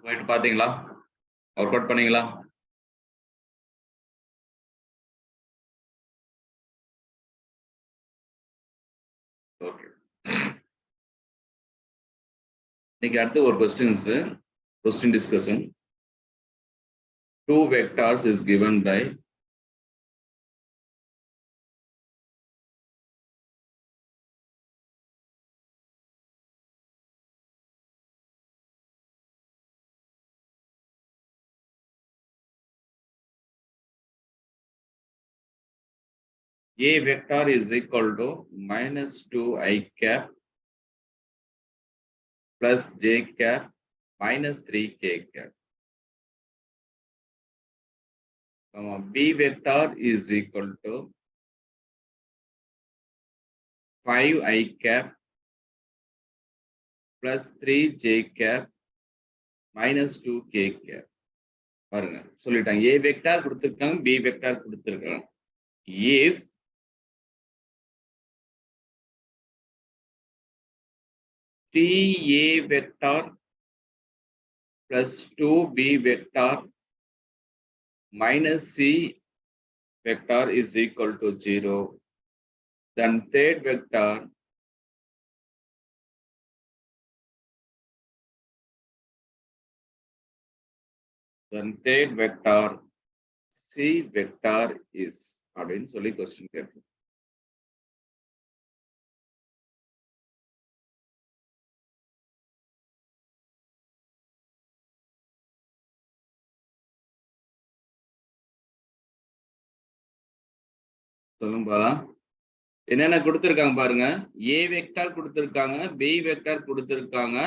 போயிட்டு பாத்தீங்களா? Work out பண்ணீங்களா? ஓகே. இன்னைக்கு அடுத்து ஒரு question discussion. Two vectors is given by A vector is equal to minus 2i cap plus j cap minus 3k cap. B vector is equal to 5i cap plus 3j cap minus 2k cap. பாருங்க சொல்லிட்டாங்க. A vector கொடுத்திருக்காங்க, B vector கொடுத்திருக்காங்க. If A vector plus 2b vector minus c vector is equal to 0, then third vector c vector is அப்படின்னு சொல்லி question கேட்போம். சொல்லுங்க, என்னென்ன கொடுத்திருக்காங்க பாருங்க. A வெக்டார் கொடுத்திருக்காங்க, B வெக்டார் கொடுத்திருக்காங்க.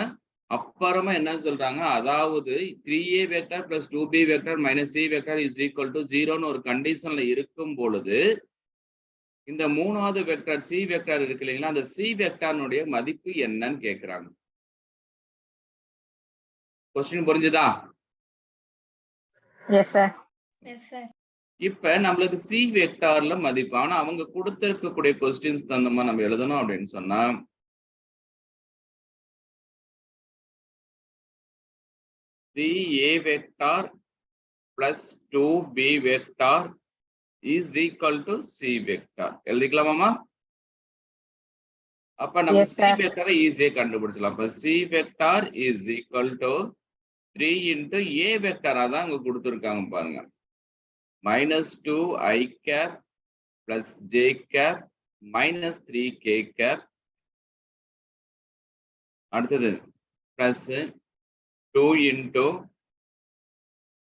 அப்புறமா என்ன சொல்றாங்க, அதாவது 3a vector plus 2b vector minus c vector is equal to 0ன்னு ஒரு கண்டிஷன்ல இருக்கும் பொழுது இந்த மூணாவது வெக்டார் c வெக்டார் இருக்கு இல்லைங்களா, அந்த c வெக்டார்னுடைய மதிப்பு என்னன்னு கேக்குறாங்க. கொஸ்டின் புரிஞ்சுதா? Yes sir. Yes sir. இப்ப நம்மளுக்கு சி வெக்டார்ல மதிப்பு, ஆனா அவங்க கொடுத்திருக்கக்கூடிய கொஸ்டின்ஸ் தகுந்த மாதிரி நம்ம எழுதணும் அப்படின்னு சொன்னா 3a vector plus 2b vector is equal to c vector எழுதிக்கலாமா? அப்ப நம்ம c வெக்டாரை ஈஸியா கண்டுபிடிச்சலாம். அப்ப c vector is equal to 3 into a vector, அதான் அங்க கொடுத்திருக்காங்க பாருங்க. minus 2i cap plus j cap minus 3k cap. அடுத்தது plus 2 into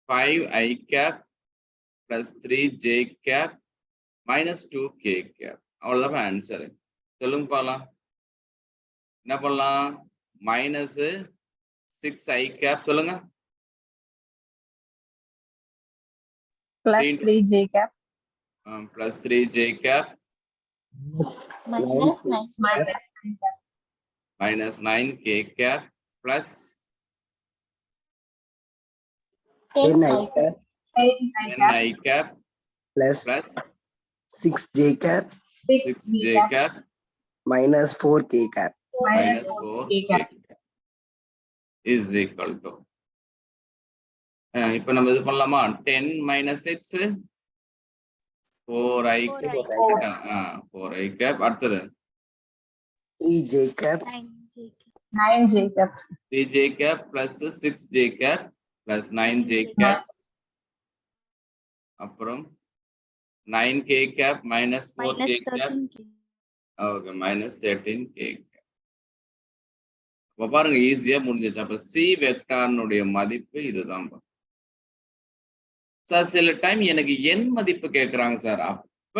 5i cap plus 3j cap minus 2k cap. அவ்வளவுதான் ஆன்சர். சொல்லுங்க பாலாம். என்ன பண்ணலாம்? மைனஸ் 6i cap சொல்லுங்க. plus 3j cap plus 3j cap minus 9k cap plus 10i cap plus 6j cap minus 4k cap is equal to இப்ப நம்ம இது பண்ணலாமா? 10 minus 6 4i cap. அடுத்தது 3j cap 3j cap plus 6j cap plus 9j cap. அப்புறம் 9k cap minus 4k cap. Okay, minus 13k cap. அப்ப பாருங்க ஈஸியா முடிஞ்சிச்சு. அப்ப சி வெக்டார்னுடைய மதிப்பு இதுதான் சார். சில டைம் எனக்கு எண் மதிப்பு கேட்கறாங்க சார். அப்ப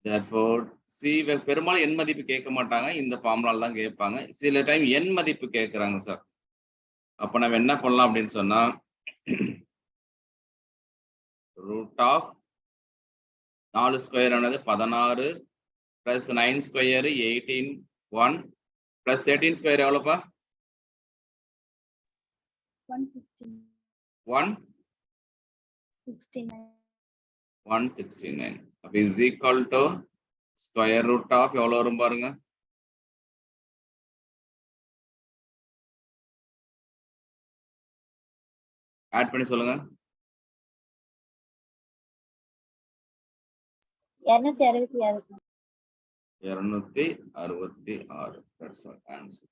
therefore சி பெரும்பாலும் எண் மதிப்பு கேட்க மாட்டாங்க, இந்த ஃபார்முலால தான் கேட்பாங்க. சில டைம் எண் மதிப்பு கேட்கறாங்க சார். அப்ப நம்ம என்ன பண்ணலாம் அப்படின்னு சொன்னா ரூட் ஆஃப் 4 ஸ்கொயர் ஆனது 16 பிளஸ் 9 ஸ்கொயர் 18 1 பிளஸ் 13 ஸ்கொயர் எவ்வளவுப்பா? 169. அப்ப is equal to square root of எவ்வளவு வரும் பாருங்க. ஆட் பண்ணி சொல்லுங்க. 266 சார். 266. That's our answer.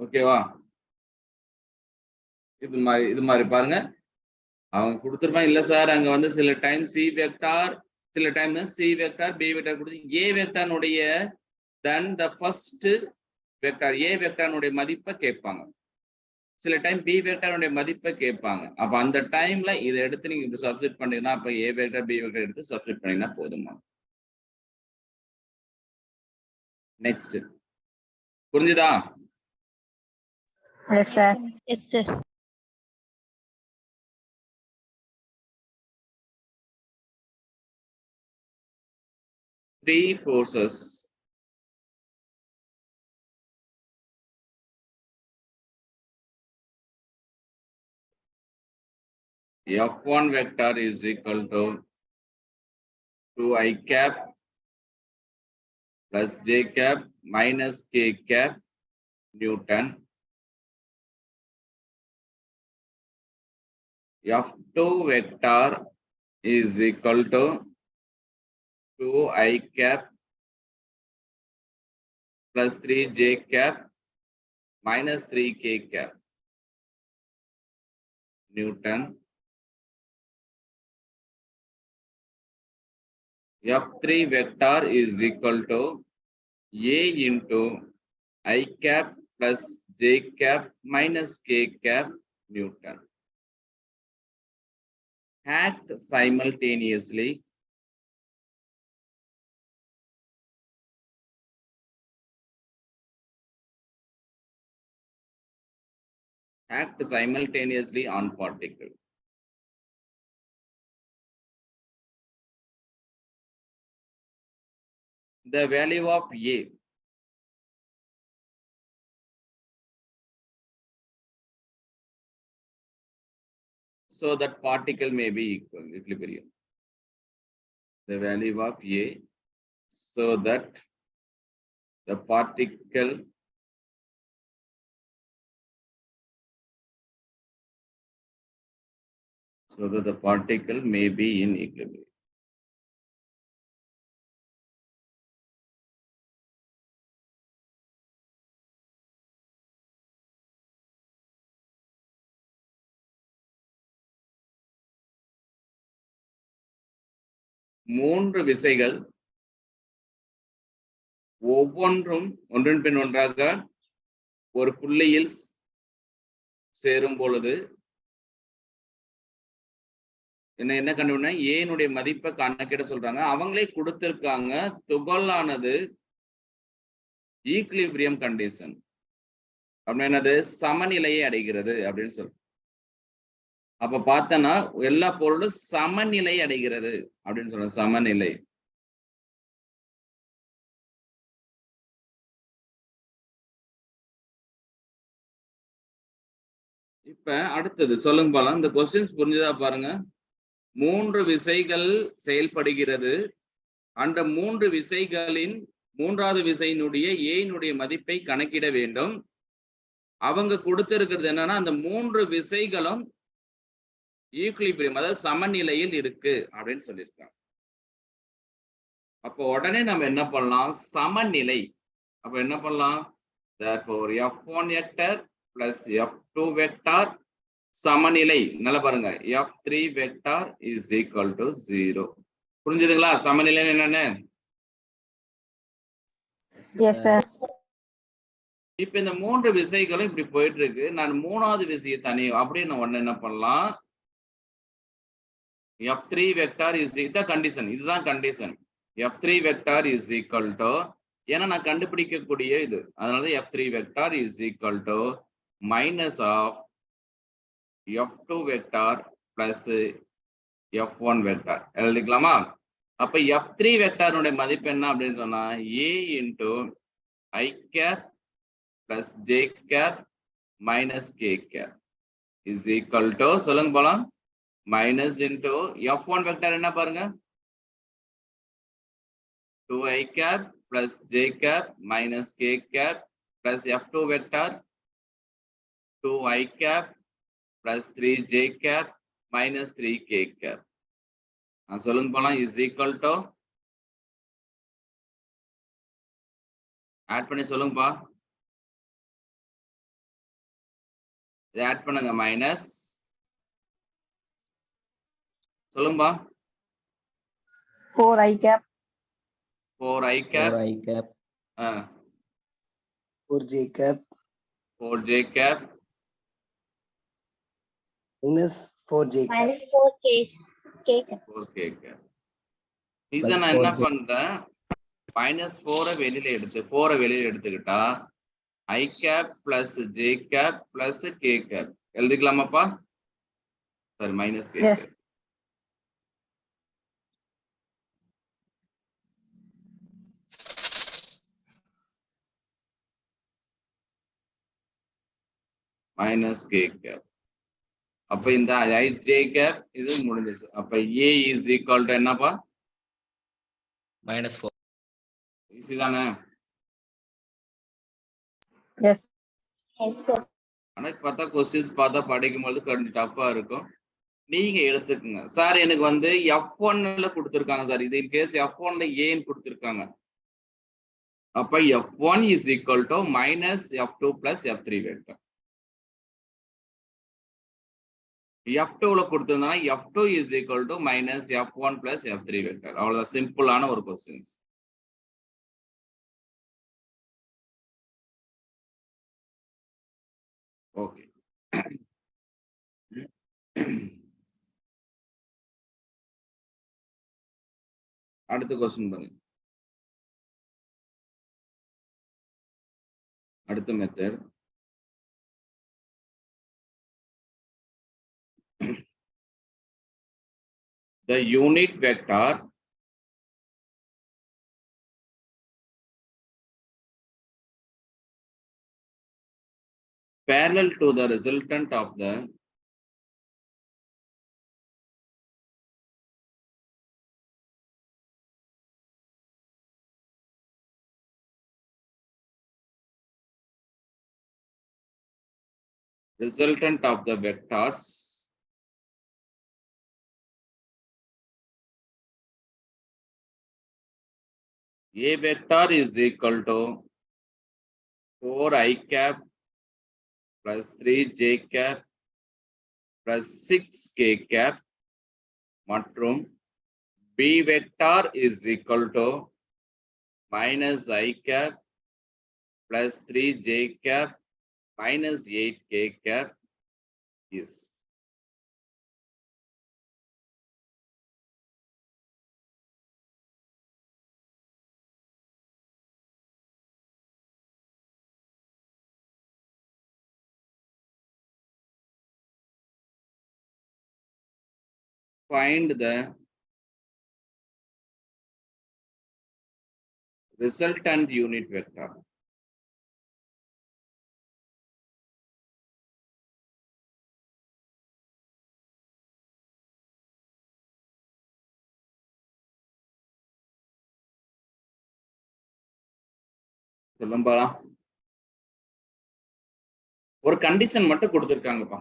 ஓகேவா? இது மாதிரி பாருங்க. அவங்க கொடுத்துருப்பாங்க இல்ல சார் அங்க வந்து சில டைம் சி வெக்டார், சில time C vector B vector கொடுத்து A வெக்டாருடைய then the first vector ஏ வெக்டாருடைய மதிப்பை கேட்பாங்க. சில டைம் பி வெக்டாருடைய மதிப்பை கேட்பாங்க. அப்ப அந்த டைம்ல இதை எடுத்து நீங்க இப்படி சப்ஸ்டிட் பண்ணீங்கன்னா அப்ப ஏ வெக்டார் பி வெக்டார் எடுத்து சப்ஸ்டிட் பண்ணீங்கன்னா போதுமா. நெக்ஸ்ட் புரிஞ்சுதா? Yes sir. Yes sir. Three forces F1 vector is equal to 2i cap plus j cap minus k cap Newton. F2 vector is equal to 2i cap plus 3j cap minus 3k cap Newton. F3 vector is equal to a into I cap plus j cap minus k cap Newton. Act simultaneously on particle. The value of A so that particle may be equilibrium. The value of A so that the particle may be in equilibrium. மூன்று விசைகள் ஒவ்வொன்றும் ஒன்றின் பின் ஒன்றாக ஒரு புள்ளியில் சேரும் பொழுது என்ன கண்டுபிடினா ஏனுடைய மதிப்பை கணக்கிட சொல்றாங்க. அவங்களே கொடுத்திருக்காங்க துகளானது ஈக்லிபிரியம் கண்டிஷன் அப்படின்னு என்னது சமநிலையை அடைகிறது அப்படின்னு சொல்றோம். அப்ப பார்த்தனா எல்லா பொருளும் சமநிலை அடைகிறது அப்படின்னு சொல்றோம். சமநிலை. இப்ப அடுத்தது சொல்லுங்க போலாம். இந்த கொஸ்டின்ஸ் புரிஞ்சுதா பாருங்க. மூன்று விசைகள் செயல்படுகிறது. அந்த மூன்று விசைகளின் மூன்றாவது விசையினுடைய ஏனுடைய மதிப்பை கணக்கிட வேண்டும். அவங்க கொடுத்திருக்கிறது என்னன்னா அந்த மூன்று விசைகளும் ஈக்லிபிரியம் அதாவது சமநிலையில் இருக்கு அப்படின்னு சொல்லியிருக்காங்க. அப்போ உடனே நம்ம என்ன பண்ணலாம்? சமநிலை. அப்ப என்ன பண்ணலாம்? therefore F1 vector plus F2 vector சமநிலை. நல்லா பாருங்க. F3 vector is equal to 0. புரிஞ்சுதுங்களா? சமநிலை என்னன்னு? Yes sir. இப்ப இந்த மூன்று விசைகளும் இப்படி போயிட்டு இருக்கு. நான் மூணாவது விசையை தனி அப்படின்னு உடனே என்ன பண்ணலாம்? F3 vector is the condition. இதுதான் condition. F3 vector is equal to ஏன்னா நான் கண்டுபிடிக்கக்கூடிய இது. அதனால F3 vector is equal to minus of F2 vector plus F1 vector. எழுதிக்கலாமா? அப்ப F3 vector உடைய மதிப்பு என்ன அப்படின்னு சொன்னா A into I cap plus J cap minus K cap is equal to சொல்லுங்க போலாம் minus into F1 vector என்ன பாருங்க 2I cap plus J cap minus K cap plus F2 vector 2 I cap plus 3 j cap minus 3 k cap. சொல்லுங்க போலாம் is equal to add பண்ணி சொல்லுங்கப்பா. இதை add பண்ணுங்க மைனஸ் சொல்லுங்கப்பா 4 I cap 4 I cap 4 I cap 4 j cap 4 j cap minus 4 j cap. minus 4 K cap. 4 k cap. இதை நான் என்ன பண்றேன் மைனஸ் 4 வெளியில எடுத்துக்கிட்டா I cap plus j cap plus k cap எழுதிக்கலாமாப்பா? சரி minus k Yes. cap. Minus k cap. அப்ப இந்த I j cap இது முடிஞ்சிச்சு. அப்ப A is equal to என்னப்பா? -4. ஈஸி தானே? Yes. Yes, sir. ஆனா பார்த்தா கொஸ்டின்ஸ் பார்த்தா படிக்கும்போது கொஞ்சம் டஃப்பா இருக்கும். நீங்க எடுத்துக்கங்க சார். எனக்கு வந்து F1ல கொடுத்துருக்காங்க சார். இது இன் கேஸ் F1ல ஏன்னு கொடுத்துருக்காங்க. அப்ப F1 is equal to minus F2 plus F3 vector. F2ல கொடுத்திருந்தா F2 is equal to minus F1 plus F3 vector. அவ்வளவுதான் சிம்பிளான ஒரு கொஸ்டின்ஸ். ஓகே. அடுத்த கொஸ்டின் பாருங்க. அடுத்த method the unit vector parallel to the resultant of the vectors A vector is equal to 4 I cap plus 3 j cap plus 6 k cap மற்றும் B vector is equal to minus I cap plus 3 j cap minus 8 k cap is. Find the resultant unit vector. சொல்லும்பா ஒரு condition மட்டும் கொடுத்திருக்காங்கப்பா.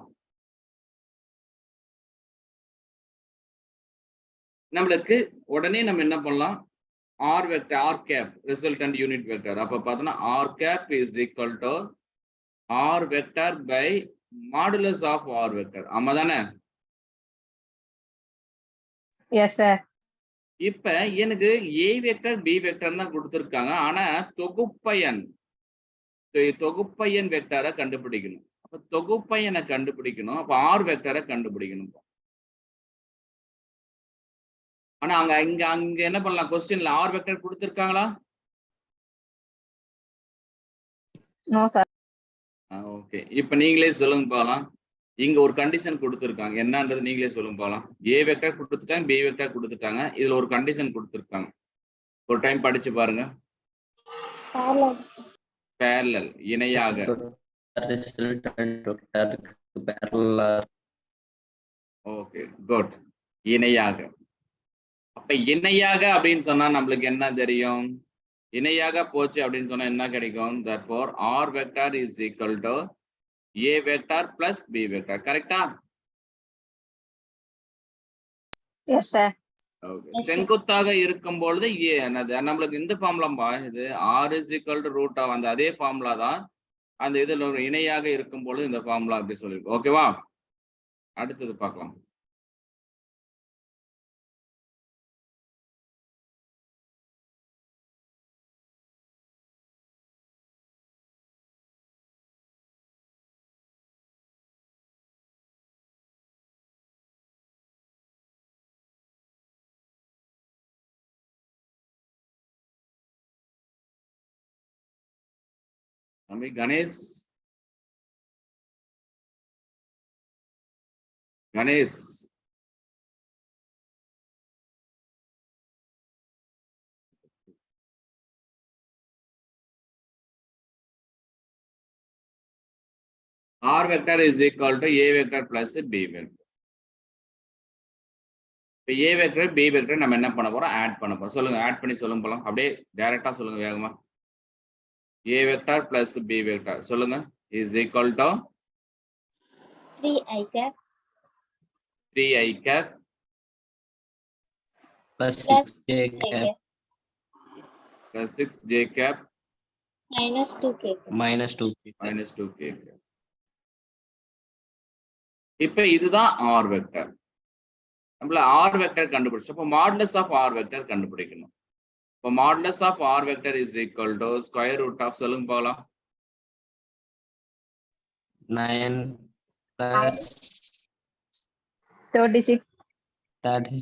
நம்மளுக்கு உடனே நம்ம என்ன பண்ணலாம் R vector R cap resultant unit vector. அப்ப பார்த்தோம்னா R cap is equal to R vector by modulus of R vector. ஆமா தானே? Yes, sir. இப்ப எனக்கு A vector B vector தான் கொடுத்திருக்காங்க. ஆனா தொகுப்பயன் வெக்டரை கண்டுபிடிக்கணும். அப்ப தொகுப்பயனை கண்டுபிடிக்கணும். அப்ப R வெக்டரை கண்டுபிடிக்கணும். ஆனா அங்க என்ன பண்ணலாம்? கொஸ்டின்ல R வெக்டர் கொடுத்திருக்காங்களா? No, sir. ஓகே. இப்ப நீங்களே சொல்லுங்க பாலாம். இங்க ஒரு கண்டிஷன் கொடுத்திருக்காங்க. என்னன்றது நீங்களே சொல்லுங்க பாலாம். A வெக்டர் கொடுத்துட்டாங்க, B வெக்டர் கொடுத்துட்டாங்க. இதுல ஒரு கண்டிஷன் கொடுத்திருக்காங்க. ஒரு டைம் படிச்சு பாருங்க. parallel இணையாக. Okay, good. இணையாக. அப்ப இணையாக அப்படின்னு சொன்னா நம்மளுக்கு என்ன தெரியும்? இணையாக போச்சு அப்படின்னு சொன்னா என்ன கிடைக்கும்? therefore r vector is equal to a vector plus b vector. கரெக்டா? Yes, sir. Okay. செங்குத்தாக இருக்கும் பொழுது நம்மளுக்கு இந்த ஃபார்முலாம்பா இது r is equal to root of அந்த அதே ஃபார்முலா தான் அந்த இதுல ஒரு இணையாக இருக்கும் பொழுது இந்த ஃபார்முலா அப்படி சொல்லிருக்கோம். ஓகேவா? அடுத்தது பார்க்கலாம். தம்பி Ganesh Ganesh r vector is equal to a vector plus b vector. இப்போ a vector b vector நம்ம என்ன பண்ண போறோம்? ஆட் பண்ண போறோம். சொல்லுங்க, ஆட் பண்ணி சொல்லுங்க போலாம். அப்படியே டைரக்டா சொல்லுங்க வேகமா. a vector plus b vector சொல்லுங்க is equal to 3i cap 3i cap plus plus 6j cap plus 6j cap minus 2k cap. minus 2k. minus 2k cap. இப்போ இதுதான் r vector. நம்மள r vector கண்டுபிடிச்சோம். அப்போ modulus of r vector கண்டுபிடிக்கணும். இப்போ modulus of r vector is equal to square root of சொல்லுங்க போகலாம். 9 plus 36 30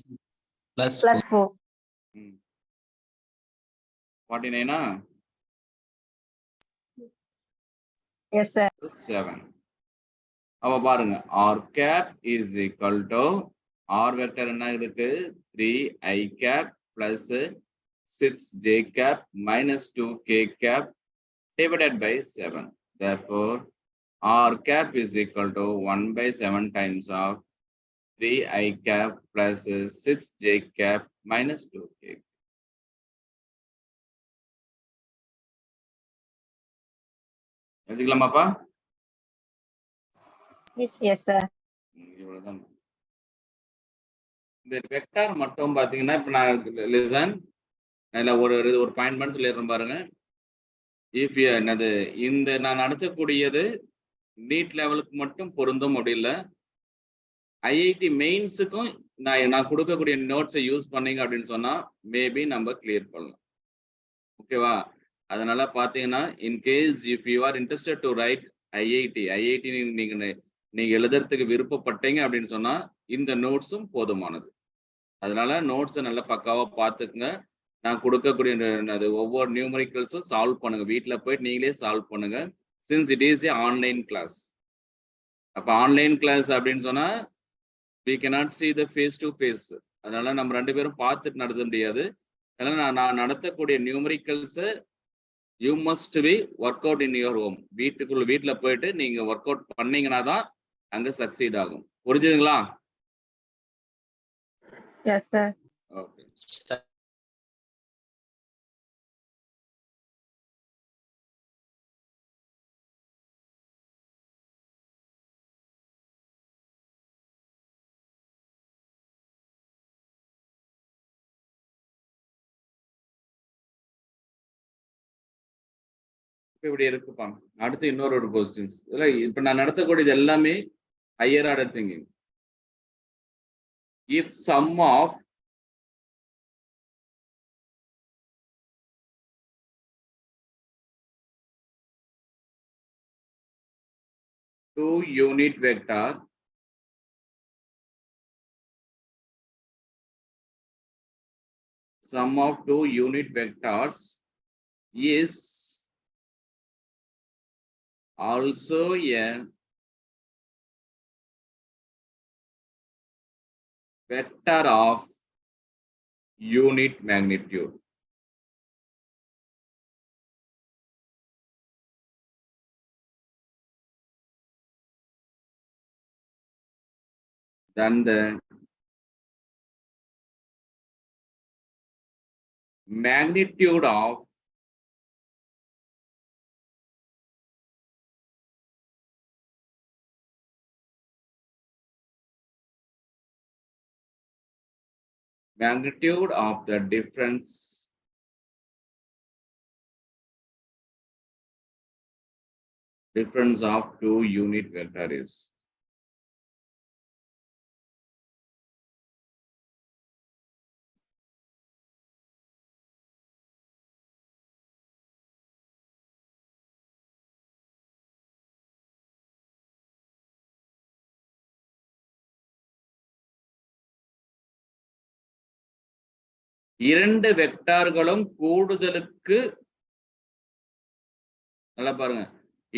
plus plus 4. 49 Yes, sir. 7. அப்ப பாருங்க r cap is equal to r vector என்ன இருக்கு? 3i cap plus 6j cap minus 2k cap divided by 7. Therefore, r cap is equal to 1/7 times of 3i cap plus 6j cap minus 2k. எழுதிக்கலாமாப்பா? Yes, sir. இவ்வளவுதான். இந்த vector மட்டும் பாத்தீங்கன்னா இப்ப நான் listen ஒரு point மட்டும் சொல்லிடுறேன் பாருங்க. இஃப் என்னது இந்த நான் நடத்தக்கூடியது நீட் லெவலுக்கு மட்டும் பொருந்தும் முடியல, ஐஐடி மெயின்ஸுக்கும் நான் கொடுக்கக்கூடிய நோட்ஸை யூஸ் பண்ணீங்க அப்படின்னு சொன்னா மேபி நம்ம கிளியர் பண்ணலாம். ஓகேவா? அதனால பாத்தீங்கன்னா in case if you are interested to right IIT நீங்க எழுதுறதுக்கு விருப்பப்பட்டீங்க அப்படின்னு சொன்னா இந்த நோட்ஸும் போதுமானது. அதனால நோட்ஸை நல்லா பக்காவா பார்த்துக்குங்க. நான் கொடுக்கக்கூடிய ஒவ்வொரு நியூமரிக்கல்ஸும் சால்வ் பண்ணுங்க. வீட்டில் போயிட்டு நீங்களே சால்வ் பண்ணுங்க. Since it is a online class. அப்போ ஆன்லைன் கிளாஸ் அப்படின்னு சொன்னா we cannot see the face to face. அதனால நம்ம 2 பேரும் பார்த்துட்டு நடத்த முடியாது. அதனால நான் நடத்தக்கூடிய நியூமரிக்கல்ஸை you must be work out in your home. வீட்டில் போயிட்டு நீங்க ஒர்க் அவுட் பண்ணீங்கன்னா தான் அங்க சக்சீட் ஆகும். புரிஞ்சுதுங்களா? Yes, sir. ஓகே. இப்படி இருக்குப்பா. அடுத்து இன்னொரு கொஸ்டின்ஸ். இப்ப நான் நடத்தக்கூடியது எல்லாமே higher order thinking. If sum of two unit vector sum of 2 unit vectors is also a vector of unit magnitude. Then the magnitude of magnitude of the difference of two unit vector is. இரண்டு வெக்டார்களும் கூடுதலுக்கு நல்லா பாருங்க,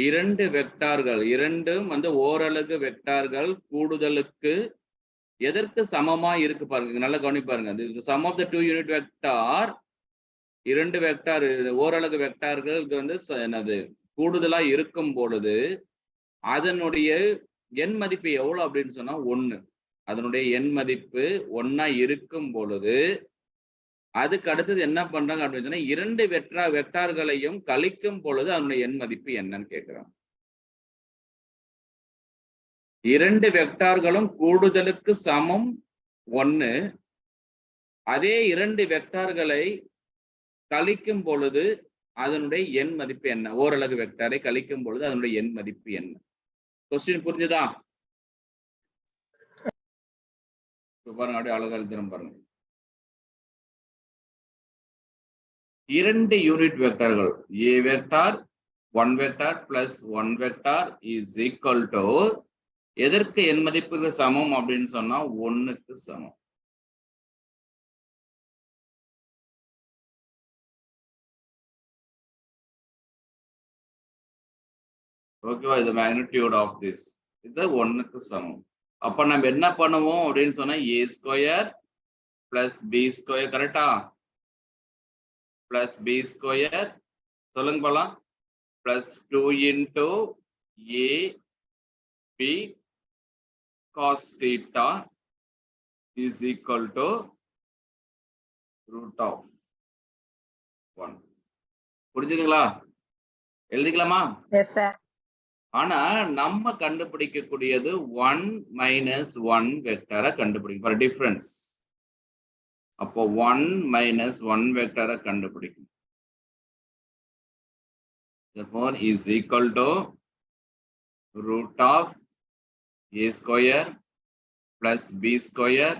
இரண்டு வெக்டார்கள், இரண்டும் வந்து ஓரலகு வெக்டார்கள் கூடுதலுக்கு எதற்கு சமமா இருக்கு பாருங்க, நல்லா கவனிப்பாருங்க. Sum of the two unit vector, இரண்டு வெக்டார் ஓரலகு வெக்டார்களுக்கு வந்து என்னது கூடுதலா இருக்கும் பொழுது அதனுடைய எண் மதிப்பு எவ்வளவு அப்படின்னு சொன்னா 1. அதனுடைய எண் மதிப்பு 1 இருக்கும் பொழுது அதுக்கு அடுத்தது என்ன பண்றாங்க அப்படின்னு சொன்னா இரண்டு வெக்டார்களையும் கழிக்கும் பொழுது அதனுடைய எண் மதிப்பு என்னன்னு கேட்கிறாங்க. இரண்டு வெக்டார்களும் கூடுதலுக்கு சமம் 1. அதே இரண்டு வெக்டார்களை கழிக்கும் பொழுது அதனுடைய எண் மதிப்பு என்ன? ஓரலகு வெக்டாரை கழிக்கும் பொழுது அதனுடைய எண் மதிப்பு என்ன? கொஸ்டின் புரிஞ்சுதா? பாருங்க, அப்படியே அழகா எழுதுறோம் பாருங்க. இரண்டு யூனிட் வெக்டார்கள் a vector 1 vector plus 1 vector is equal to எதற்கு எண் மதிப்புக்கு சமம் அப்படின்னு சொன்னா 1க்கு சமம். ஓகேவா? இது மேக்னிடியூட் ஆஃப் திஸ், இது 1க்கு சமம். அப்ப நம்ம என்ன பண்ணுவோம் அப்படின்னு சொன்னா a square plus b square, கரெக்டா? பிளஸ் b ஸ்கொயர், சொல்லுங்க போலாம், plus 2 into a b cos theta is equal to root of 1. புரிஞ்சுதுங்களா? எழுதிக்கலாமா? Yes, sir. ஆனா நம்ம கண்டுபிடிக்கக்கூடியது 1 minus 1 வெக்டரை கண்டுபிடிக்கும் ஃபார் டிஃபரன்ஸ். அப்போ 1 minus 1 வெக்டரை கண்டுபிடிக்கும். Therefore is equal to root of a square plus b square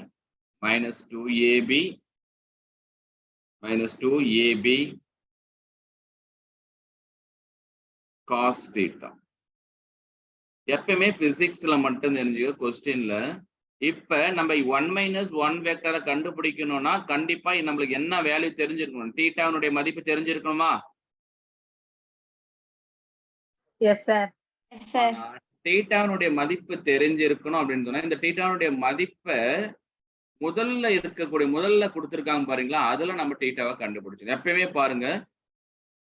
minus 2ab cos theta. எப்பவுமே பிசிக்ஸ்ல மட்டும் தெரிஞ்சுக்க, கொஸ்டின்ல இப்ப நம்ம 1 minus 1 வெக்டரை கண்டுபிடிக்கணும்னா கண்டிப்பா நம்மளுக்கு என்ன வேல்யூ தெரிஞ்சிருக்கணும்? தீட்டாவுடைய மதிப்பு தெரிஞ்சிருக்கணுமா? Yes, sir. Yes, sir. தீட்டாவுடைய மதிப்பு தெரிஞ்சிருக்கணும் அப்படின்னு சொன்னா இந்த தீட்டாவுடைய மதிப்பை முதல்ல கொடுத்திருக்காங்க பாருங்களா, அதுல நம்ம தீட்டாவை கண்டுபிடிச்சோம். எப்பயுமே பாருங்க,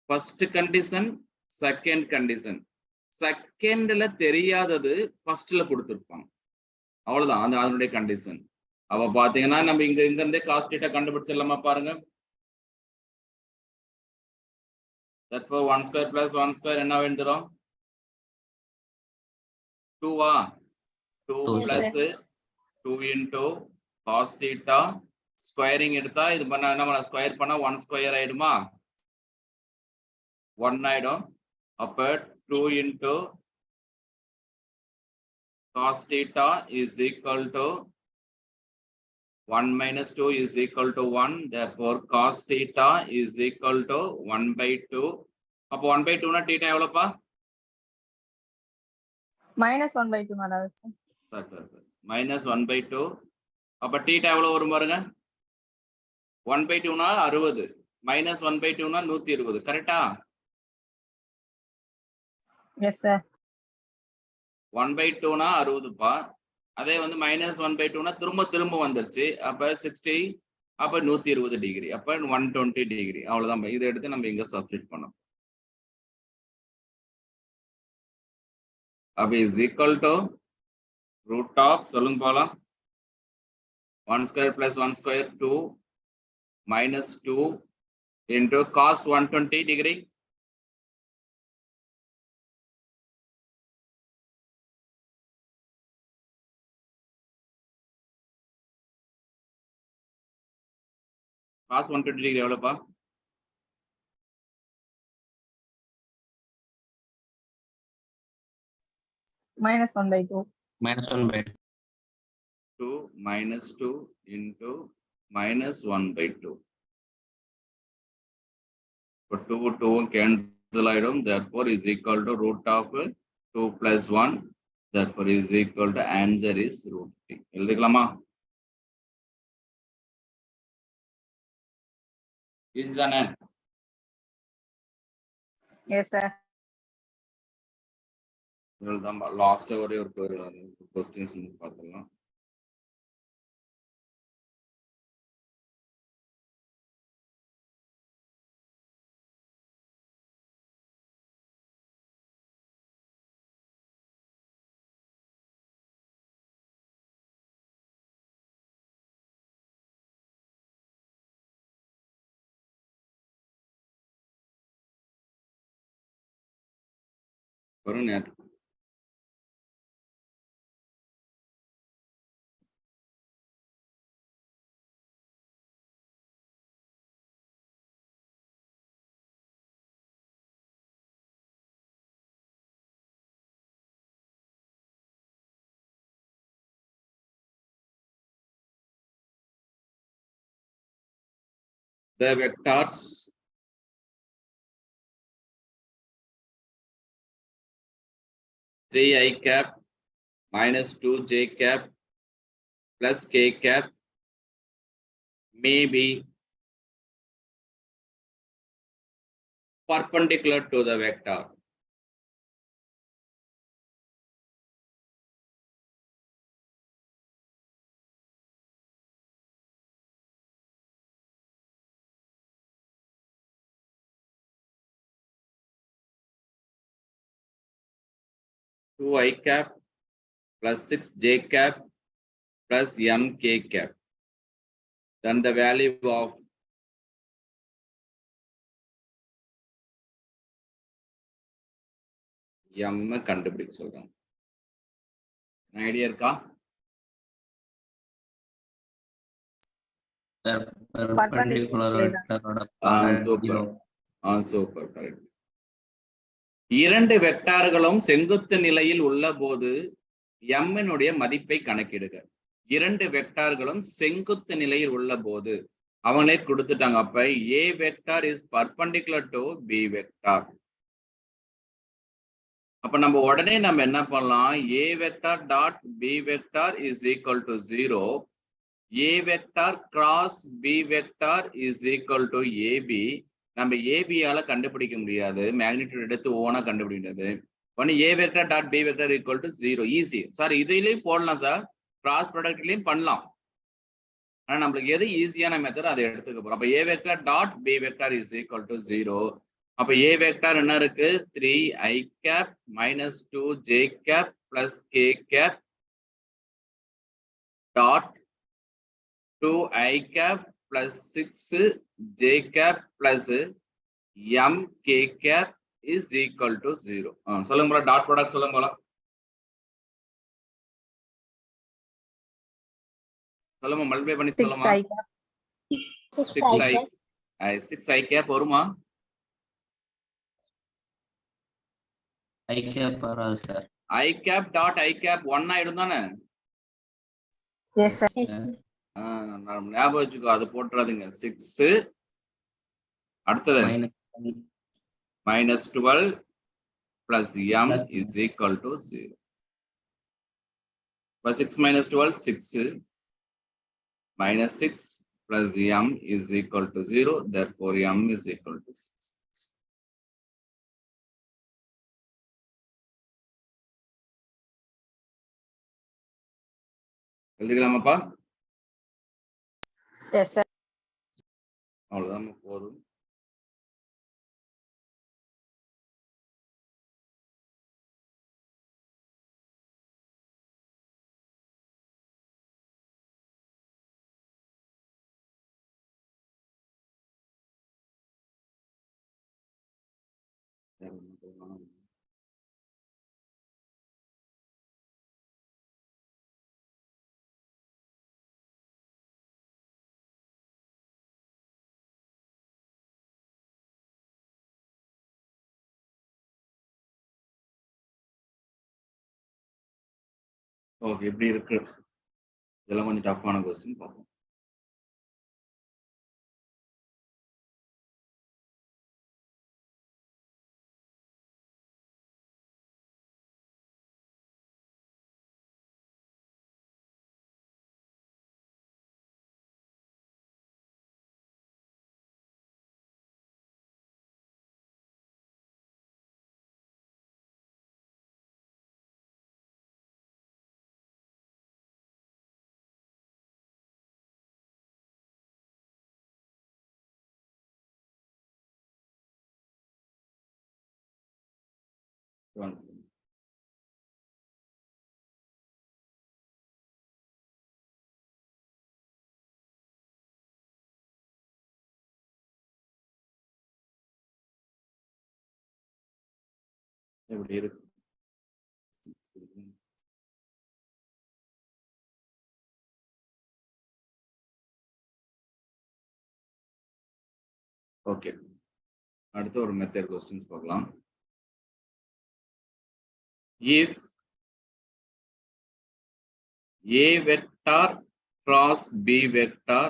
ஃபர்ஸ்ட் கண்டிஷன், செகண்ட் கண்டிஷன். செகண்ட்ல தெரியாதது ஃபர்ஸ்ட்ல கொடுத்திருப்பாங்க, அவ்வளவுதான். அதனுடைய கண்டிஷன். அப்ப பாத்தீங்கன்னா நம்ம இங்க இருந்தே காஸ் தீட்டா கண்டுபிடிச்சிடலாமா? பாருங்க, therefore 1 square plus 1 square என்ன வந்துரும்? 2 2 plus 2 into cos theta squaring எடுத்தா இது பண்ண என்ன பண்ண, ஸ்கொயர் பண்ணா 1 ஸ்கொயர் ஆயிடுமா? 1 ஆயிடும். அப்ப 2 into cos theta is equal to 1 minus 2 is equal to 1. Therefore cos theta is equal to 1 by 2. அப்போ 1 by 2 னா theta எவ்வளவுப்பா? Minus 1 by 2 மேல. சரி. minus 1 by 2. அப்ப theta எவ்வளவு வரும் பாருங்க. 1 by 2 னா 60, minus 1 by 2 னா 120, கரெக்டா? Yes, sir. 1 by 2 னா 60பா. அதே வந்து minus 1 by 2 னா திரும்ப வந்துருச்சு. அப்ப 60, அப்ப 120 டிகிரி, அப்ப 120 டிகிரி. அவ்வளவுதான். இதை எடுத்து நம்ம இங்க சப்ஸ்டிட் பண்ணோம். அப்ப is equal to root of, சொல்லுங்க போலாம், 1 square plus 1 square 2 minus 2 into cos 120 degree cos 120 degree எவ்வளவுப்பா? -1/2. -2 -2 into -1/2. இப்போ 2 2 cancel ஆயிடும். Therefore is equal to root of 2 plus 1. Therefore is equal to answer is root 3. எழுதிக்கலாமா? Easy தானே? Yes, sir. இதுதான் last ஒரே ஒரு questions பார்த்துக்கலாம். ஒரு நேரம் the vectors three I cap minus 2 j cap plus k cap may be perpendicular to the vector. Two I cap plus 6 j cap plus m k cap. Then the value of m கண்டுபிடிக்க சொல்றோம். Idea இருக்கா? Super correct. இரண்டு வெக்டார்களும் செங்குத்து நிலையில் உள்ள போது m-னுடைய மதிப்பை கணக்கிடுக. இரண்டு வெக்டார்களும் செங்குத்து நிலையில் உள்ள போது அவங்களே கொடுத்துட்டாங்க. அப்ப a vector is perpendicular to b vector. அப்ப நம்ம உடனே நம்ம என்ன பண்ணலாம்? a vector dot b vector is equal to 0. a vector cross b vector is equal to ab. நம்ம ab ஆல கண்டுபிடிக்க முடியாது, மேக்னிட்யூட் எடுத்து ஓனா கண்டுபிடிக்க முடியாது. ஒன்னு a vector dot b vector equal to 0 easy. Sir இதுலயும் போடலாம் சார், கிராஸ் ப்ராடக்ட்லயும் பண்ணலாம். ஆனா நம்மளுக்கு எது ஈஸியான மெத்தட் அதை எடுத்துக்க போறோம். அப்ப a vector dot b vector is equal to 0. அப்ப a vector என்ன இருக்கு? 3i cap minus 2j cap plus k cap dot 2i cap plus 6j cap plus m k cap is equal to 0. சொல்லுங்க போல, dot product சொல்லுங்க போல. சொல்லுமா, multiply பண்ணி சொல்லுமா. 6i cap வருமா? I cap வராது sir. I cap dot I cap 1 ஆயிடும் தானே? Yes, sir. ஞாபகம் வச்சுக்கோ, அது போட்டுறாதுங்க. 6 அடுத்தது -12 plus m is equal to 0. 6 minus 12 6 minus 6 plus m is equal to 0. Therefore m is equal to 6. எழுதிக்கலாமாப்பா? Yes, sir. அவ்வளவுதான் போதும். ஓகே, இப்படி இருக்கு. இதெல்லாம் கொஞ்சம் டஃப்பான கொஸ்டின் பார்ப்போம். இப்படி இருக்கு. ஓகே, அடுத்து ஒரு மெத்தட் கொஸ்டின்ஸ் பார்க்கலாம். If A vector cross B vector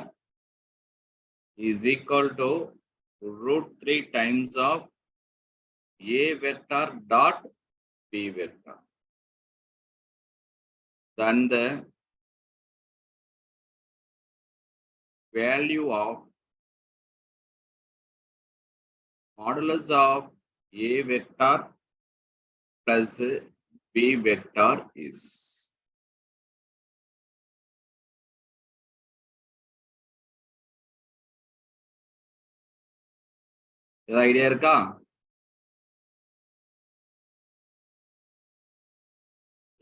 is equal to √3 times of A vector dot B vector, then the value of modulus of A vector plus B vector is. ஏதாவது idea இருக்கா?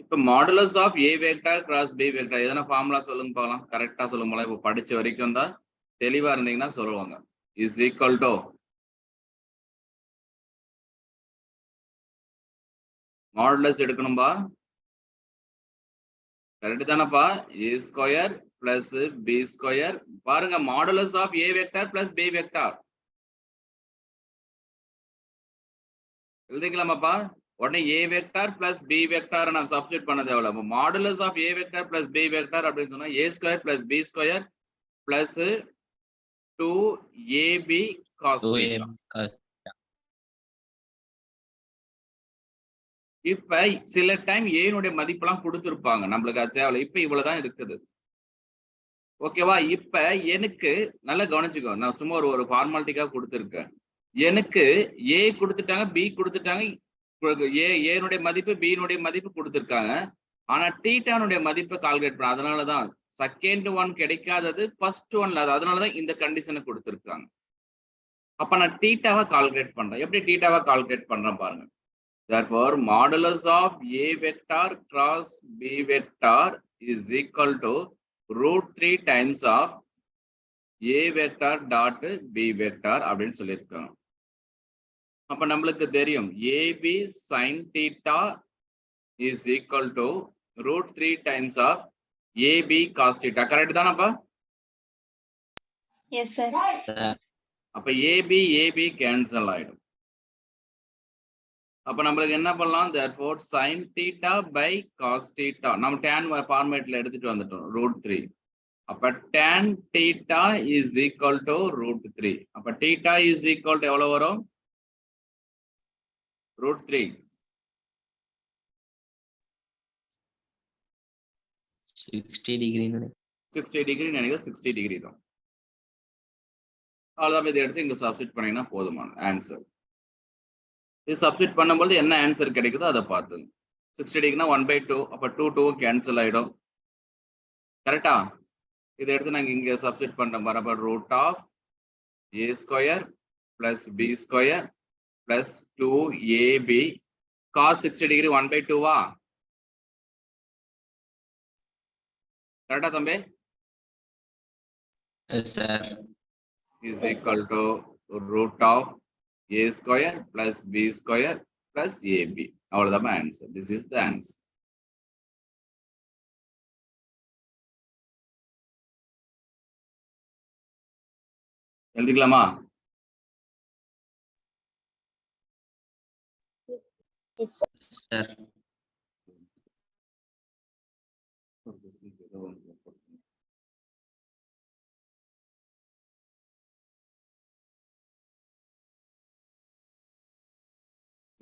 இப்ப modulus of A vector cross B vector எதனா formula சொல்லுங்க பார்க்கலாம். கரெக்டா சொல்லுங்க. இப்போ படிச்ச வரைக்கும் தான் தெளிவா இருந்தீங்கன்னா சொல்லுவாங்க. இஸ் ஈக்குவல் டு மாடுலஸ் எடுக்கணும்பா. கரெக்ட் தானப்பா? A square plus B square. பாருங்க, modulus of A vector plus B vector எழுதிக்கலாமாப்பா? உடனே A vector plus B vector நான் சப்ஸ்டிட் பண்ணது எவ்வளவு? Modulus of A vector plus B vector அப்படின்னு சொன்னா A square plus B square plus 2ab cos theta. இப்ப சில டைம் ஏனுடைய மதிப்பெல்லாம் கொடுத்துருப்பாங்க, நம்மளுக்கு அது தேவையில்லை. இப்ப இவ்வளவுதான் இருக்குது. ஓகேவா? இப்ப எனக்கு நல்லா கவனிச்சுக்கோ, நான் சும்மா ஒரு ஃபார்மாலிட்டிக்காக கொடுத்துருக்கேன். எனக்கு ஏ கொடுத்துட்டாங்க, பி கொடுத்துட்டாங்க, ஏனுடைய மதிப்பு பினுடைய மதிப்பு கொடுத்துருக்காங்க. ஆனா தீட்டானுடைய மதிப்பை கால்குலேட் பண்ண, அதனாலதான் செகண்ட் ஒன் கிடைக்காதது ஃபர்ஸ்ட் ஒன்ல, அதனாலதான் இந்த கண்டிஷனை கொடுத்துருக்காங்க. அப்ப நான் தீட்டாவை கால்குலேட் பண்றேன். எப்படி தீட்டாவை கால்குலேட் பண்றேன் பாருங்க. Therefore, modulus of A vector cross B vector is equal to √3 times of A vector dot B vector அப்படின்னு சொல்லியிருக்காங்க. அப்ப நம்மளுக்கு தெரியும் AB sin theta is equal to √3 times of AB cos theta. Correct தானப்பா? Yes, sir. அப்ப AB cancel ஆயிடும். அப்ப நம்மளுக்கு என்ன பண்ணலாம்? therefore sin theta by cos theta நம்ம tan ஃபார்மேட்ல எடுத்துட்டு வந்துட்டோம் √3. அப்ப tan theta is equal to √3. அப்ப theta is equal to எவ்வளவு வரும்? √3. 60 degree. 60 டிகிரி நினைக்கிறேன். 60 டிகிரி தான். அவ்வளவுதான். இதை எடுத்து இங்க சப்ஸ்டிட் பண்ணீங்கன்னா போதுமான ஆன்சர். இது சப்ஸ்டிட் பண்ணும்போது என்ன ஆன்சர் கிடைக்குதோ அதை பார்த்துங்க. 60 டிகிரினா 1/2. அப்ப 2 கேன்சல் ஆயிடும். கரெக்டா? இதை எடுத்து நாங்க இங்க சப்ஸ்டிட் பண்றோம். பரபர் √A square plus B square plus 2AB cos 60 degree 1/2வா? கரெக்டா தம்பி? Yes, sir. Is equal to √A square plus B square plus AB. அவ்வளவுதான் answer. This is the answer. எழுதிக்கலாமா? Yes, sir. Sir.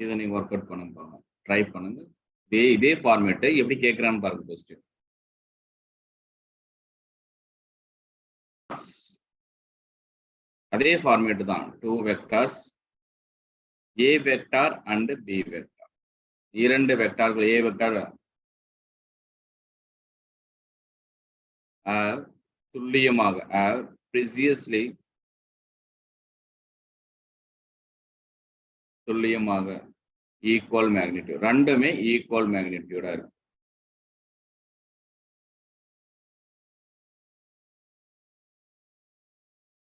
இதை நீங்க ஒர்க் அவுட் பண்ணுங்க பாருங்க, try பண்ணுங்க. இதே ஃபார்மேட் எப்படி கேட்கறான்னு பாருங்க. கொஸ்டின் அதே ஃபார்மேட் தான். 2 vectors A vector and B vector, இரண்டு வெக்டார்கள் A வெக்டார் துல்லியமாக precisely துல்லியமாக ஈக்குவல் மேக்னிடியூட், ரெண்டுமே ஈக்குவல் மேக்னிடியூடா இருக்கு.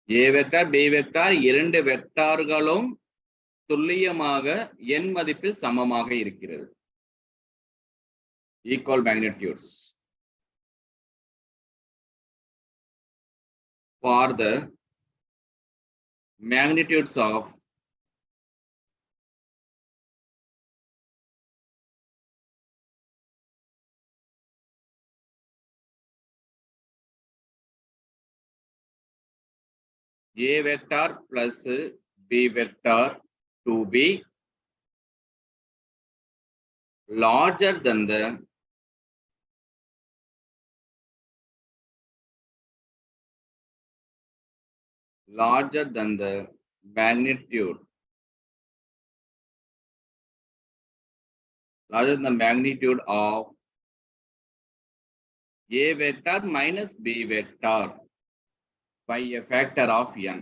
A வெக்டார் B வெக்டார் இரண்டு வெக்டார்களும் துல்லியமாக n மதிப்பில் சமமாக இருக்கிறது. Equal magnitudes. For the magnitudes of A vector plus B vector to be larger than the magnitude of A vector minus B vector by a factor of n.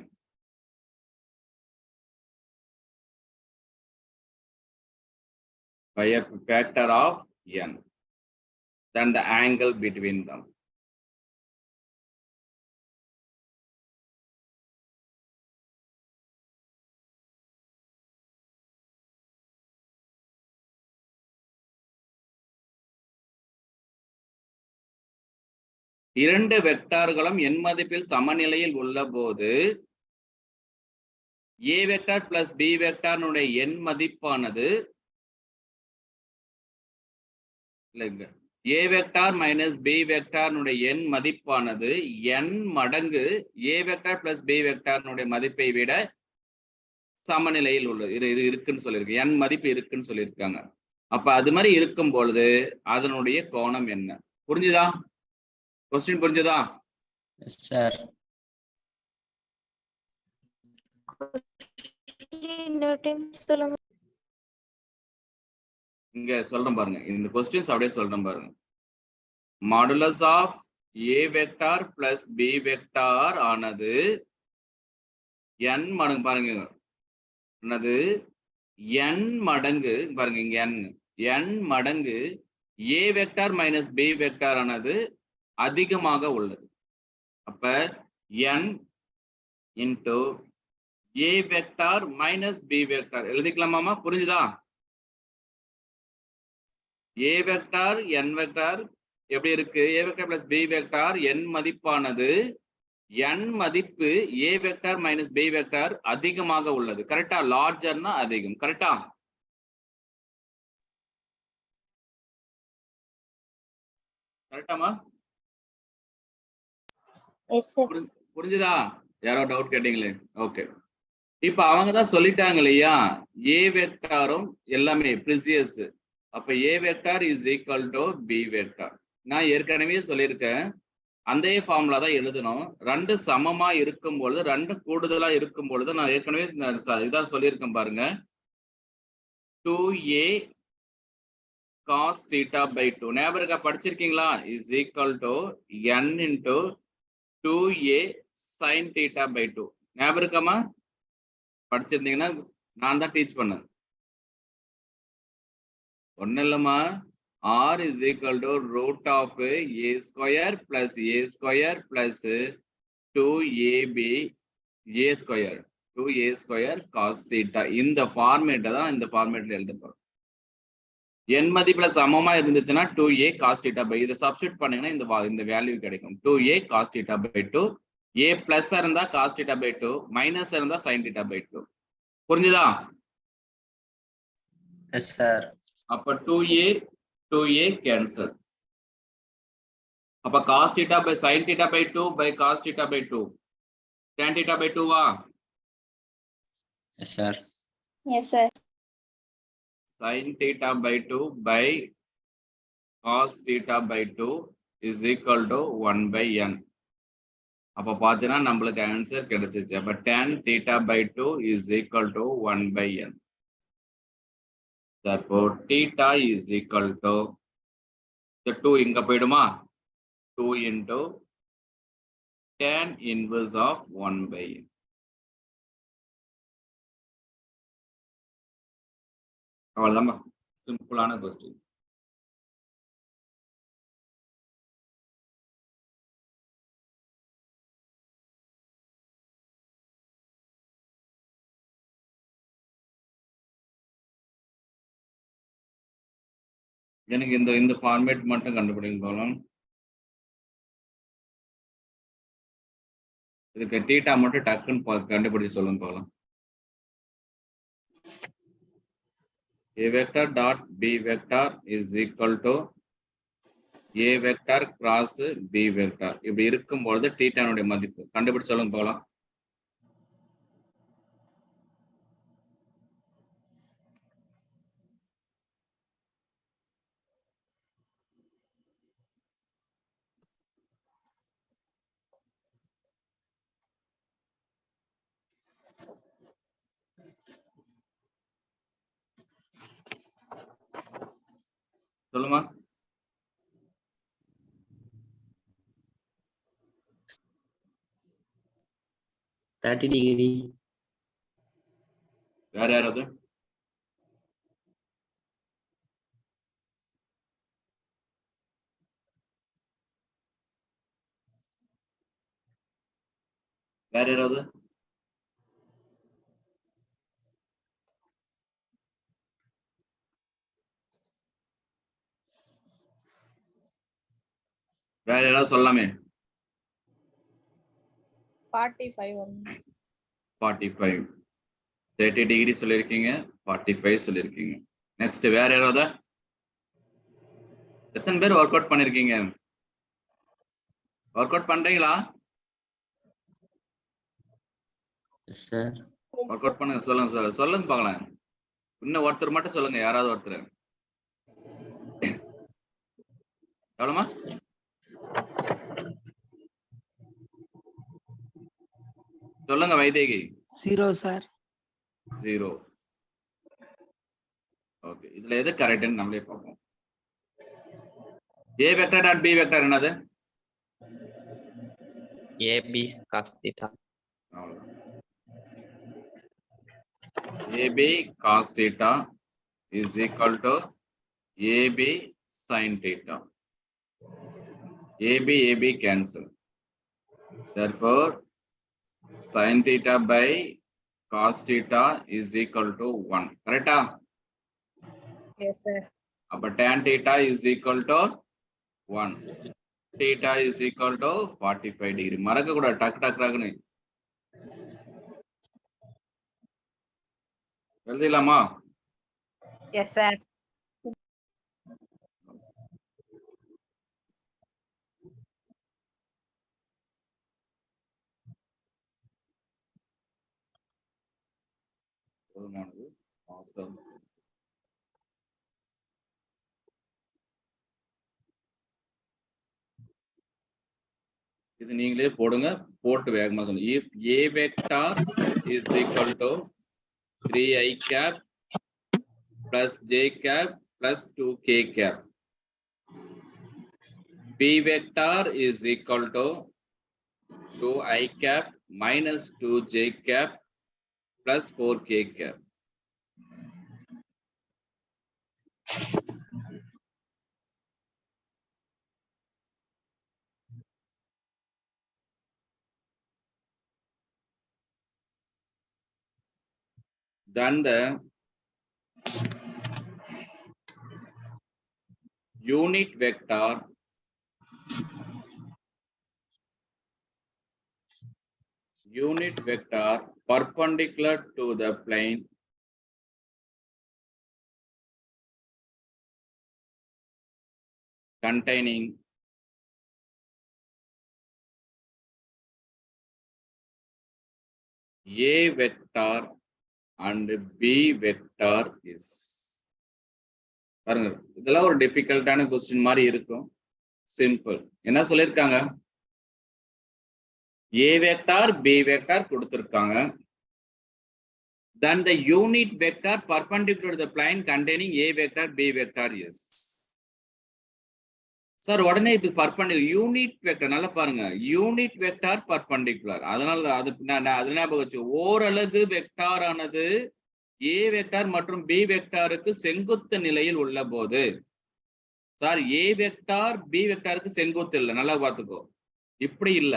By a factor of n, then the angle between them. இரண்டு வெக்டார்களும் n மதிப்பில் சமநிலையில் உள்ள போது A vector plus B வெக்டார்னுடைய n மதிப்பானது இல்லைங்க, A vector minus B வெக்டார்னுடைய n மதிப்பானது n மடங்கு A vector plus B வெக்டார்னுடைய மதிப்பை விட சமநிலையில் உள்ளது. இது இருக்குன்னு சொல்லியிருக்கு, n மதிப்பு இருக்குன்னு சொல்லியிருக்காங்க. அப்ப அது மாதிரி இருக்கும் பொழுது அதனுடைய கோணம் என்ன? புரிஞ்சுதா? கொஸ்டின் புரிஞ்சுதா? Yes, sir. இங்க சொல்றேன் பாருங்க, இந்த கொஸ்டின்ஸ் அப்படியே சொல்றேன் பாருங்க. Modulus of A vector plus B vector ஆனது n மடங்கு, பாருங்க என்னது n மடங்கு, பாருங்க இங்க n மடங்கு A vector minus B vector ஆனது அதிகமாக உள்ளது. அப்ப n into A vector minus B vector எழுதிக்கலாமாமா? புரிஞ்சுதா? A வெக்டார் n வெக்டார் எப்படி இருக்கு? A vector plus B vector n மதிப்பானது n மதிப்பு A vector minus B vector அதிகமாக உள்ளது. கரெக்டா? லார்ஜர்னா அதிகம். கரெக்டா? கரெக்டாமா? புரிஞ்சுதா? யாரோ டவுட் கேட்டீங்களே? ஓகே. இப்ப அவங்கதான் சொல்லிட்டாங்க இல்லையா, A வெக்டாரும் எல்லாமே ப்ரிசியஸ். அப்ப A vector is equal to B vector. நான் ஏற்கனவே சொல்லியிருக்கேன், அந்த ஃபார்முலா தான் எழுதணும். ரெண்டு சமமா இருக்கும் பொழுது, ரெண்டு கூடுதலா இருக்கும் பொழுது நான் ஏற்கனவே இதான் சொல்லியிருக்கேன் பாருங்க. 2A cos theta by 2 ஞாபகம் படிச்சிருக்கீங்களா? Is equal to n into 2A sin theta by 2. ஞாபகம் இருக்காமா? படிச்சிருந்தீங்கன்னா நான் தான் டீச் பண்ணேன். ஒன்னும் இல்லம்மா, r is equal to root of a square plus a square plus 2ab a square 2a square cos theta. இந்த ஃபார்மேட்டை தான் இந்த ஃபார்மேட்ல எழுத போறோம். n மதிப்புல சமமா இருந்துச்சுன்னா 2a cos theta by, இதை சப்ஸ்டிட் பண்ணீங்கன்னா இந்த வேல்யூ கிடைக்கும். 2a cos theta by 2, a plus இருந்தா cos theta by 2, மைனஸ் இருந்தா sin theta by 2. புரிஞ்சுதா? Yes, sir. அப்ப 2a கேன்சல். அப்ப cos theta by sin theta by 2 by cos theta by 2. Tan theta by 2 வா? Yes, sir. Yes, sir. Sin theta by 2 by cos theta by 2 is equal to 1 by n. அப்ப பாத்தீங்கன்னா நம்மளுக்கு answer கிடைச்சிச்சு. அப்ப tan theta by 2 is equal to 1 by n. Therefore, theta is equal to the 2 இங்க போயிடுமா? 2 into tan inverse of 1 by n. அவ்வளவுதான். சிம்பிளான question. எனக்கு இந்த ஃபார்மேட் மட்டும் கண்டுபிடிங்க போகலாம். இதுக்கு டீட்டா மட்டும் டக்குன்னு கண்டுபிடிச்சு சொல்லுங்க போகலாம். A vector dot B vector is equal to A vector cross B vector. இப்படி இருக்கும்பொழுது டீட்டானுடைய மதிப்பு கண்டுபிடிச்சு சொல்லுங்க போகலாம். சொல்லுமா. 30 degree. வேற யாராவது? வேற யாராவது? வேற யாராவது சொல்லலாமே. 45 வரும். 45. 30 டிகிரி சொல்லியிருக்கீங்க, 45 சொல்லியிருக்கீங்க. நெக்ஸ்ட் வேற யாராவது? எத்தனை பேர் ஒர்க் அவுட் பண்ணிருக்கீங்க? ஒர்க் அவுட் பண்றீங்களா? Yes, sir. ஒர்க் அவுட் பண்ணுங்க. சொல்லுங்க சொல்லுங்க பார்க்கலாம். இன்னும் ஒருத்தர் மட்டும் சொல்லுங்க. யாராவது ஒருத்தர். எவ்வளோமா? சொல்லுங்க வைதேகி. 0 சார். 0. ஓகே, இதுல எது கரெக்ட்னு நம்மளே பார்ப்போம். A vector dot B vector என்னது? AB cos theta. அவ்வளவுதான். AB cos theta is equal to AB sin theta. AB cancel. Therefore, sin theta by cos theta is equal to 1. Correct? Yes, sir. அப்ப tan theta is equal to 1. Theta is equal to 45 degree. மறக்க கூட டக்குன்னு எழுதிடலாமா? Yes, sir. போதுமானது. இது நீங்களே போடுங்க. போட்டு வேகமா சொல்லுங்க. If A vector is equal to 3i cap plus j cap plus 2k cap. B vector is equal to 2i cap minus 2j cap plus 4k cap. Then the unit vector perpendicular to the plane containing A vector and B vector is. பாருங்க, இதெல்லாம் ஒரு டிஃபிகல்ட்டான question மாதிரி இருக்கும். Simple. என்ன சொல்லியிருக்காங்க? A vector, B vector கொடுத்திருக்காங்க. Then the unit vector perpendicular to the plane containing A vector, B vector is. Sir உடனே இது பர்பெண்டிகுலர் யூனிட் வெக்டர் நல்லா பாருங்க, யூனிட் வெக்டார் பர்பெண்டிகுலர். அதனால அது அது ஞாபகம் வச்சு, ஓரலகு வெக்டார் ஆனது ஏ வெக்டார் மற்றும் பி வெக்டாருக்கு செங்குத்து நிலையில் உள்ள போது, சார் ஏ வெக்டார் பி வெக்டாருக்கு செங்குத்து இல்லை, நல்லா பார்த்துக்கோ. இப்படி இல்ல,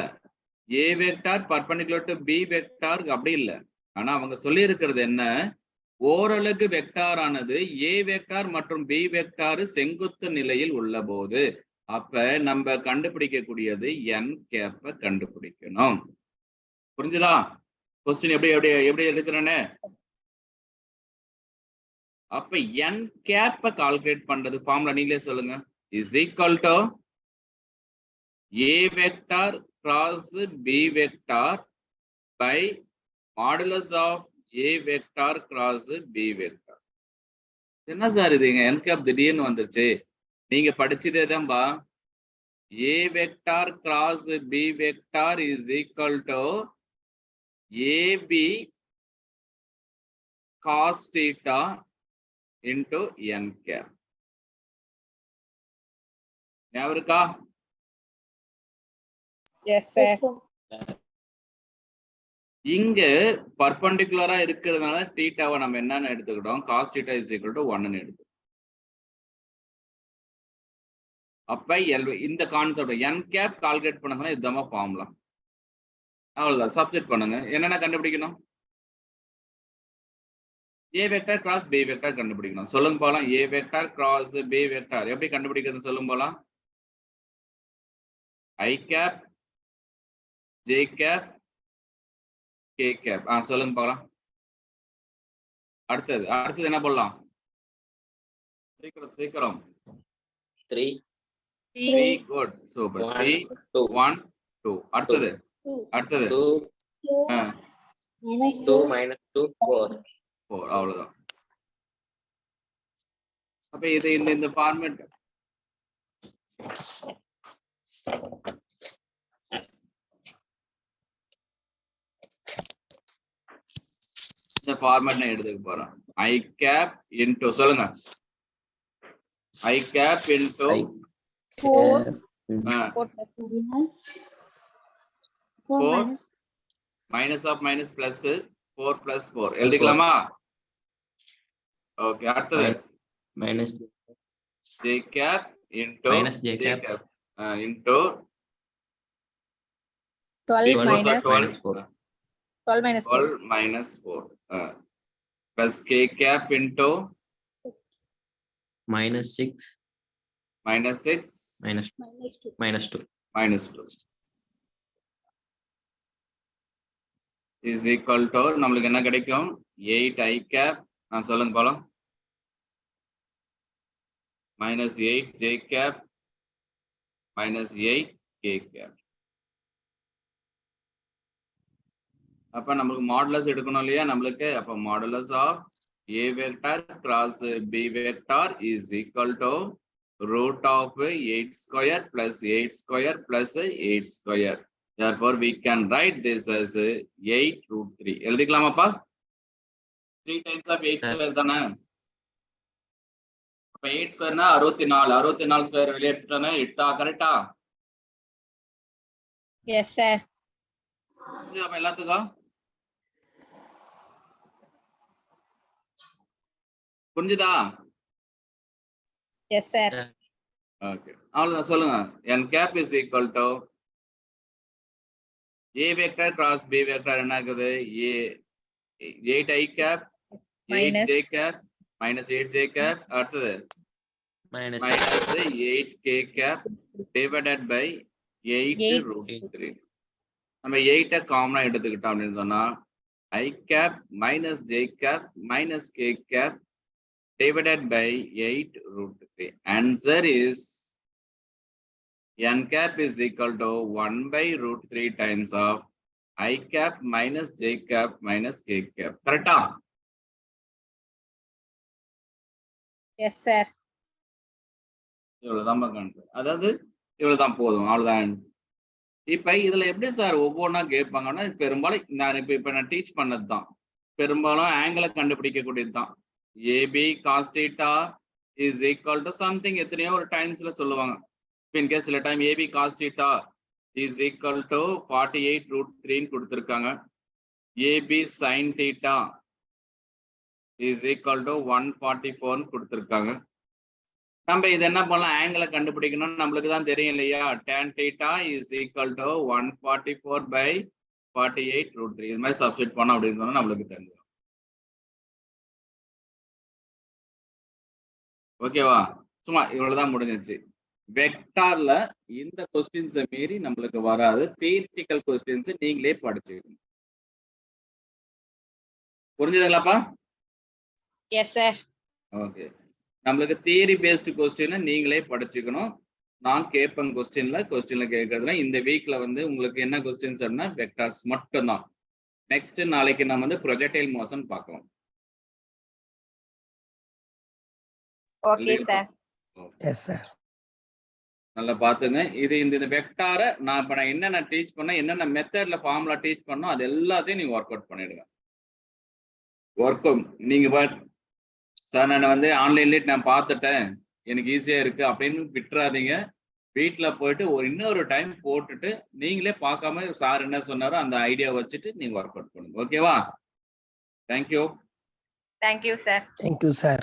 A vector perpendicular to B vector அப்படி இல்லை. ஆனா அவங்க சொல்லி இருக்கிறது என்ன, ஓரலகு வெக்டார் ஆனது ஏ வெக்டார் மற்றும் பி வெக்டார் செங்குத்து நிலையில் உள்ள போது, அப்ப நம்ம கண்டுபிடிக்கக்கூடியது n கேப்ப கண்டுபிடிக்கணும். புரிஞ்சுதா? கொஸ்டின் எப்படி எப்படி எப்படி எடுக்கிறேன்னு. அப்ப n கேப்ப கால்குலேட் பண்றது ஃபார்முலா நீங்களே சொல்லுங்க. Is equal to a vector cross b vector by modulus of a vector cross b vector. என்ன சார் இதுங்க n கேப் திடீர்னு வந்துருச்சு? நீங்க படிச்சதே தான்பா. A vector cross B vector is equal to AB cos theta into n cap. ஞாபகம் இருக்கா? Yes, sir. இங்க பர்பெண்டிகுலரா இருக்கிறதுனால தீட்டாவை நம்ம என்னன்னு எடுத்துக்கிட்டோம், cos theta is equal to 1 எடுத்து. அப்ப இந்த கான்செப்ட் n கேப் கால்குலேட் பண்ண சொன்னா இதுதான் ஃபார்முலா. அவ்வளவுதான், சப்ஸ்டிட் பண்ணுங்க. என்னென்ன கண்டுபிடிக்கணும்? a vector cross b vector கண்டுபிடிக்கணும். சொல்லுங்க போலாம். a vector cross b vector எப்படி கண்டுபிடிக்கிறது சொல்லுங்க போலாம். i cap j cap k cap. சொல்லுங்க போலாம். அடுத்தது என்ன போடலாம்? சீக்கிரம் 3 3 good super 3 1 2. அடுத்தது 2 minus 2 4. அவ்வளவுதான். அப்ப இது இந்த ஃபார்மேட் நான் எடுத்துக்க போறேன். i cap into சொல்லுங்க. i cap into 4 minus of minus plus 4 plus 4 எழுதிக்கலாமா? Okay. அடுத்தது minus j cap into minus j cap into 12 minus 4 12 minus 4 12 minus 4 plus k cap into minus 6 minus 6 minus 2 is equal to நம்மளுக்கு என்ன கிடைக்கும்? 8 i cap. சொல்லுங்க போலாம். minus 8 j cap minus 8 k cap. அப்ப நமக்கு modulus எடுக்கணும் இல்லையா நம்மளுக்கு? அப்ப modulus of a vector cross b vector is equal to root of 8 square plus 8 square plus 8 square. Therefore we can write this as 8 root 3. எழுதிக்கலாமாப்பா? 3 times of 8 square தானே? அப்ப 8 square னா 64 square வெளியே எடுத்துட்டானே 8 கரெக்டா? Yes, sir. அப்ப எல்லாத்துக்கும் புரிஞ்சுதா? Yes, sir. Okay. அவ்வளவுதான். சொல்லுங்க. n cap is equal to a vector cross b vector என்ன ஆகுது? 8 i cap 8 j cap minus 8 j cap. அடுத்தது minus 8 k cap divided by 8 root 3. நம்ம 8 காமனா எடுத்துக்கிட்டோம் அப்படின்னு சொன்னா i cap minus j cap minus k cap divided by 8 root 3. Answer is n cap is equal to 1 by root 3 times of I cap minus j cap minus k cap. கரெக்டா? Yes, sir. இவ்வளவுதான் concept. அதாவது இவ்வளவுதான் போதும், அவ்வளவுதான். இப்ப இதுல எப்படி sir ஒவ்வொன்றா கேட்பாங்கன்னா, பெரும்பாலும் நான் டீச் பண்ணதுதான். பெரும்பாலும் ஆங்கிளை கண்டுபிடிக்கக்கூடியதுதான். AB cos theta is equal to something எத்தனையோ ஒரு டைம்ஸ்ல சொல்லுவாங்க. இன்கேஸ் சில time AB cos theta is equal to 48√3 கொடுத்துருக்காங்க. AB sine theta is equal to 144 கொடுத்துருக்காங்க. நம்ம இது என்ன பண்ணலாம், ஆங்கிளை கண்டுபிடிக்கணும். நம்மளுக்கு தான் தெரியும் இல்லையா, tan theta is equal to 144/48√3. இது மாதிரி சப்ஸ்டிட் பண்ணோம் அப்படின்னு சொன்னா நம்மளுக்கு தெரியும். ஓகேவா? சும்மா இவ்வளவுதான் முடிஞ்சிச்சு. வெக்டார்ல இந்த கொஸ்டின்ஸை மீறி நம்மளுக்கு வராது. தியரிட்டிக்கல் கொஸ்டின்ஸ் நீங்களே படிச்சுக்கணும். புரிஞ்சுதுங்களாப்பா? Yes, sir. ஓகே. நம்மளுக்கு தியரி பேஸ்டு கொஸ்டின் நீங்களே படிச்சுக்கணும். நான் கேட்பேன் கொஸ்டின்ல கேட்கறதுல இந்த வீக்ல வந்து உங்களுக்கு என்ன கொஸ்டின்ஸ் அப்படின்னா வெக்டார்ஸ் மட்டும்தான். நெக்ஸ்ட் நாளைக்கு நம்ம வந்து ப்ரொஜெக்டைல் மோஷன் பார்க்கலாம். Okay, sir. Yes, sir. நல்லா பார்த்துங்க. இது இந்த வெக்டாரை நான் என்னென்ன டீச் பண்ண, என்னென்ன மெத்தட்ல ஃபார்முலா டீச் பண்ணோம் அது எல்லாத்தையும் நீங்க ஒர்க் அவுட் பண்ணிடுங்க. ஒர்க் அவுட் நீங்க சார் நான் வந்து ஆன்லைன்லேயே நான் பார்த்துட்டேன் எனக்கு ஈஸியா இருக்கு அப்படின்னு விட்டுறாதீங்க. வீட்டில் போயிட்டு இன்னொரு டைம் போட்டுட்டு நீங்களே பார்க்காம சார் என்ன சொன்னாரோ அந்த ஐடியா வச்சுட்டு நீங்க ஒர்க் அவுட் பண்ணுங்க. ஓகேவா? Thank you. Thank you, sir. Thank you, sir.